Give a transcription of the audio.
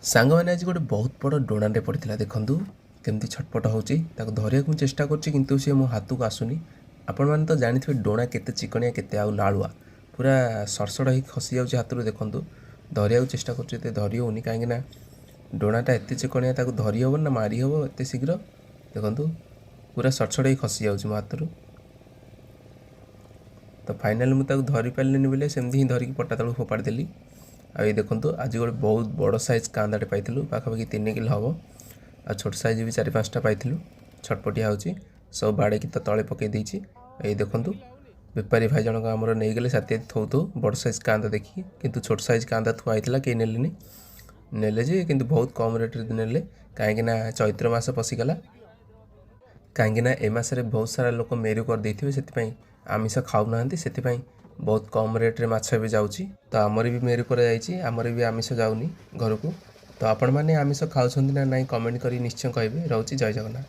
ସାଙ୍ଗମାନେ ଆଜି ଗୋଟେ ବହୁତ ବଡ଼ ଡୋଣାଟେ ପଡ଼ିଥିଲା। ଦେଖନ୍ତୁ କେମିତି ଛଟପଟ ହେଉଛି, ତାକୁ ଧରିବାକୁ ମୁଁ ଚେଷ୍ଟା କରୁଛି କିନ୍ତୁ ସେ ମୋ ହାତକୁ ଆସୁନି। ଆପଣମାନେ ତ ଜାଣିଥିବେ ଡୋଣା କେତେ ଚିକଣିଆ କେତେ ଆଉ ନାଳୁଆ, ପୁରା ସଡ଼ସଡ଼ ହେଇକି ଖସି ଯାଉଛି ହାତରୁ। ଦେଖନ୍ତୁ ଧରିବାକୁ ଚେଷ୍ଟା କରୁଛି, ଏତେ ଧରି ହେଉନି କାହିଁକିନା ଡୋଣାଟା ଏତେ ଚିକଣିଆ, ତାକୁ ଧରି ହେବ ନା ମାରି ହେବ ଏତେ ଶୀଘ୍ର। ଦେଖନ୍ତୁ ପୁରା ସଡ଼ସଡ଼ ହେଇକି ଖସି ଯାଉଛି ମୋ ହାତରୁ। ତ ଫାଇନାଲି ମୁଁ ତାକୁ ଧରିପାରିଲିନି ବୋଲି ସେମିତି ହିଁ ଧରିକି ପଟା ତଳକୁ ଫୋପାଡ଼ି ଦେଲି। ଆଉ ଏଇ ଦେଖନ୍ତୁ ଆଜି ଗୋଟେ ବହୁତ ବଡ଼ ସାଇଜ୍ କାନ୍ଦାଟେ ପାଇଥିଲୁ, ପାଖାପାଖି 3 କିଲୋ ହେବ। ଆଉ ଛୋଟ ସାଇଜ୍ ବି 4-5ଟା ପାଇଥିଲୁ। ଛଟପଟିଆ ହେଉଛି, ସବୁ ବାଡ଼େଇକି ତ ତଳେ ପକାଇ ଦେଇଛି। ଏଇ ଦେଖନ୍ତୁ ବେପାରୀ ଭାଇ ଜଣକ ଆମର ନେଇଗଲେ ସାଥି ଥୋଉ ଥୋଉ ବଡ଼ ସାଇଜ୍ କାନ୍ଦା ଦେଖିକି, କିନ୍ତୁ ଛୋଟ ସାଇଜ୍ କାନ୍ଦା ଥୁଆ ହେଇଥିଲା କେହି ନେଲେନି। ନେଲେ ଯେ କିନ୍ତୁ ବହୁତ କମ୍ ରେଟ୍ରେ ନେଲେ, କାହିଁକିନା ଚୈତ୍ର ମାସ ପଶିଗଲା। କାହିଁକିନା ଏ ମାସରେ ବହୁତ ସାରା ଲୋକ ମେରୁ କରିଦେଇଥିବେ, ସେଥିପାଇଁ ଆମିଷ ଖାଉନାହାନ୍ତି। ସେଥିପାଇଁ ବହୁତ କମ୍ ରେଟ୍ରେ ମାଛ ଏବେ ଯାଉଛି। ତ ଆମର ବି ମେରୁ କରାଯାଇଛି, ଆମର ବି ଆମିଷ ଯାଉନି ଘରକୁ। ତ ଆପଣମାନେ ଆମିଷ ଖାଉଛନ୍ତି ନା ନାହିଁ କମେଣ୍ଟ କରି ନିଶ୍ଚୟ କହିବେ। ରହୁଛି, ଜୟ ଜଗନ୍ନାଥ।